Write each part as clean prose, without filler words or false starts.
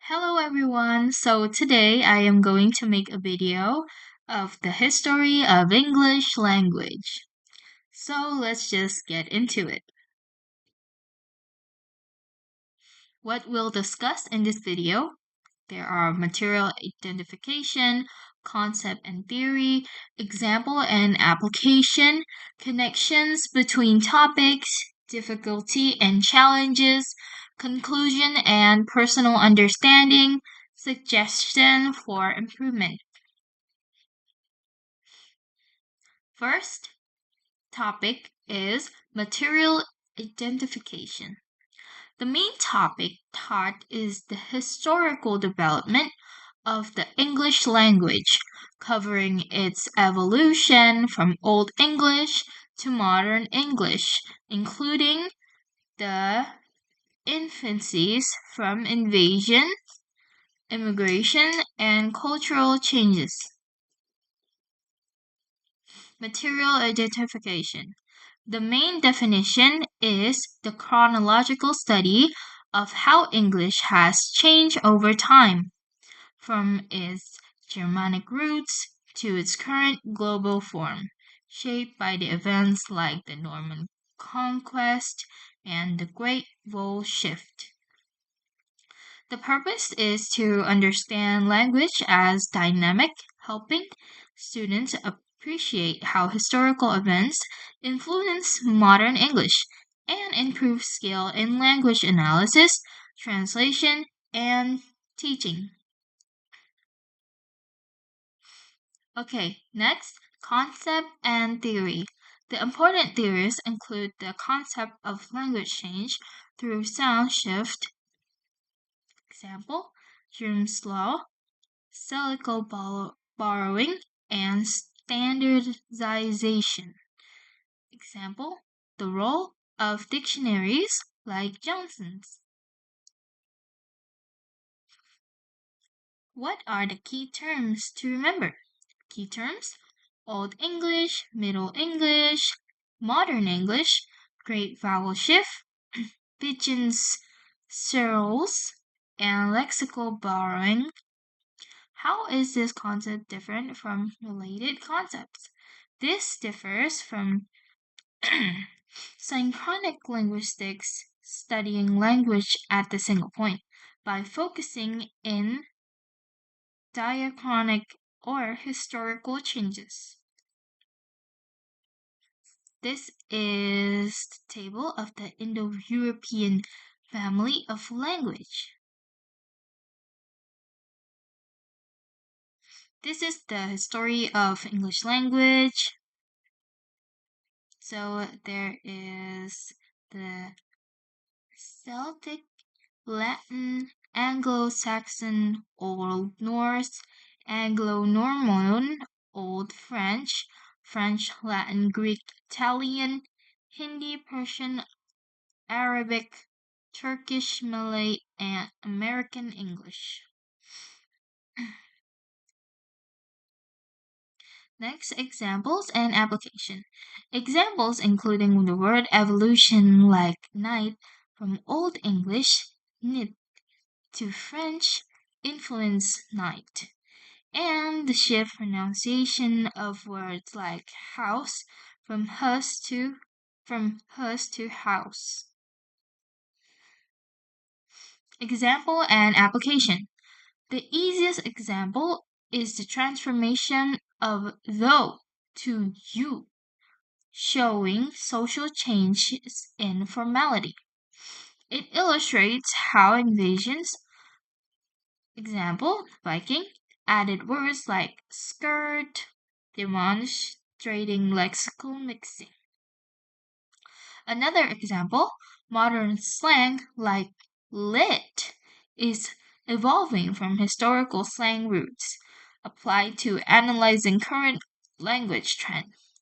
Hello everyone. So today I am going to make a video of the history of English language. So let's just get into it. What we'll discuss in this video, there are material identification, concept and theory, example and application, connections between topics, difficulty and challenges, conclusion and personal understanding, suggestion for improvement. First topic is material identification. The main topic taught is the historical development of the English language, covering its evolution from Old English to modern English, including the infancies from invasion, immigration, and cultural changes. Material identification. The main definition is the chronological study of how English has changed over time, from its Germanic roots to its current global form, shaped by the events like the Norman Conquest and the Great Vowel Shift. The purpose is to understand language as dynamic, helping students appreciate how historical events influence modern English and improve skill in language analysis, translation, and teaching. Okay, next, concept and theory. The important theories include the concept of language change through sound shift, example, Jung's law, syllabic borrowing, and standardization. Example, the role of dictionaries like Johnson's. What are the key terms to remember? Key terms: Old English, Middle English, Modern English, Great Vowel Shift, Pigeons, Searles, and lexical borrowing. How is this concept different from related concepts? This differs from synchronic linguistics, studying language at the single point, by focusing in diachronic or historical changes. This is the table of the Indo-European family of language. This is the history of English language. So there is the Celtic, Latin, Anglo-Saxon, Old Norse, Anglo-Norman, Old French, French, Latin, Greek, Italian, Hindi, Persian, Arabic, Turkish, Malay, and American English. Next, examples and application. Examples including the word evolution like night from Old English nit to French influence night, and the shift pronunciation of words like house from hus to house. Example and application. The easiest example is the transformation of though to you, showing social changes in formality. It illustrates how invasions, example, Viking, added words like skirt, demonstrating lexical mixing. Another example, modern slang like lit is evolving from historical slang roots applied to analyzing current language trends.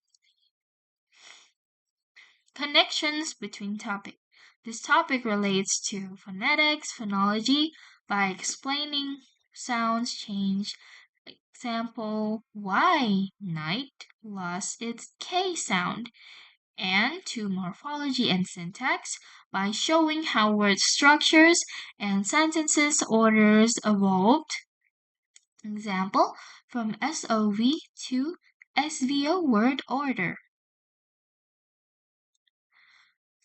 Connections between topics. This topic relates to phonetics, phonology, by explaining sounds change. Example, why night lost its K sound, and to morphology and syntax by showing how word structures and sentences orders evolved. Example, from SOV to SVO word order.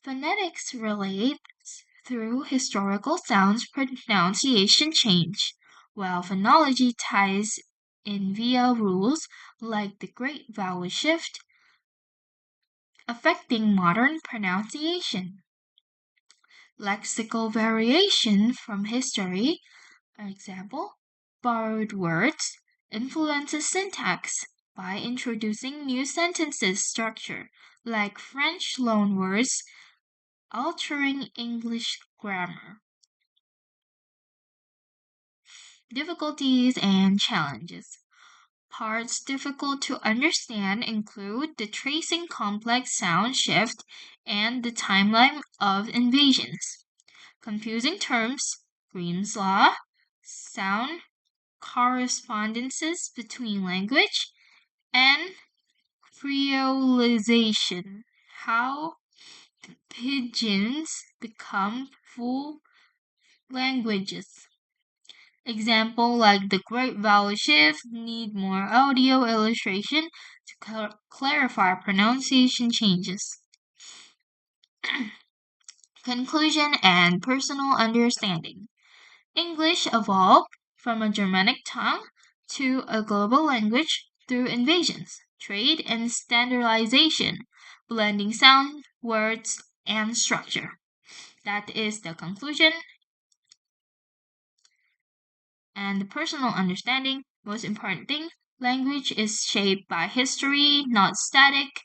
Phonetics relates through historical sounds pronunciation change, while phonology ties in via rules like the great vowel shift affecting modern pronunciation. Lexical variation from history, for example, borrowed words influences syntax by introducing new sentences structure, like French loanwords altering English grammar. Difficulties and challenges. Parts difficult to understand include the tracing complex sound shift and the timeline of invasions. Confusing terms, Grimm's law, sound correspondences between language, and creolization, how pidgins become full languages. Example like the great vowel shift need more audio illustration to clarify pronunciation changes. Conclusion and personal understanding. English evolved from a Germanic tongue to a global language through invasions, trade, and standardization, blending sound, words, and structure. That is the conclusion. And the personal understanding, most important thing, language is shaped by history, not static,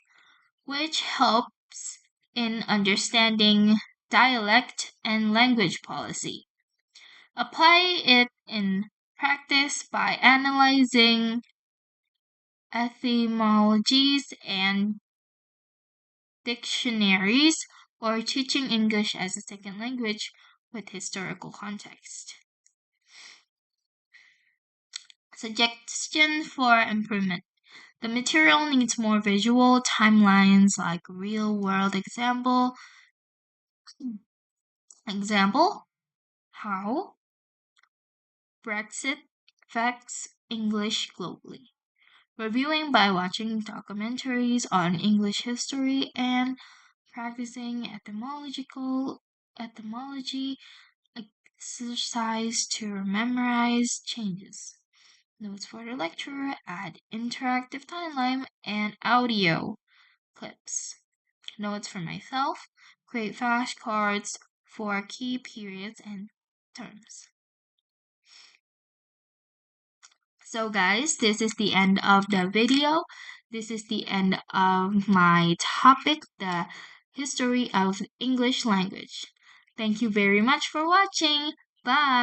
which helps in understanding dialect and language policy. Apply it in practice by analyzing etymologies and dictionaries or teaching English as a second language with historical context. Suggestion for improvement. The material needs more visual timelines like real-world example. Example, how Brexit affects English globally. Reviewing by watching documentaries on English history and practicing etymology exercise to memorize changes. Notes for the lecturer, add interactive timeline and audio clips. Notes for myself, create flashcards for key periods and terms. So guys, this is the end of the video. This is the end of my topic, the history of English language. Thank you very much for watching. Bye!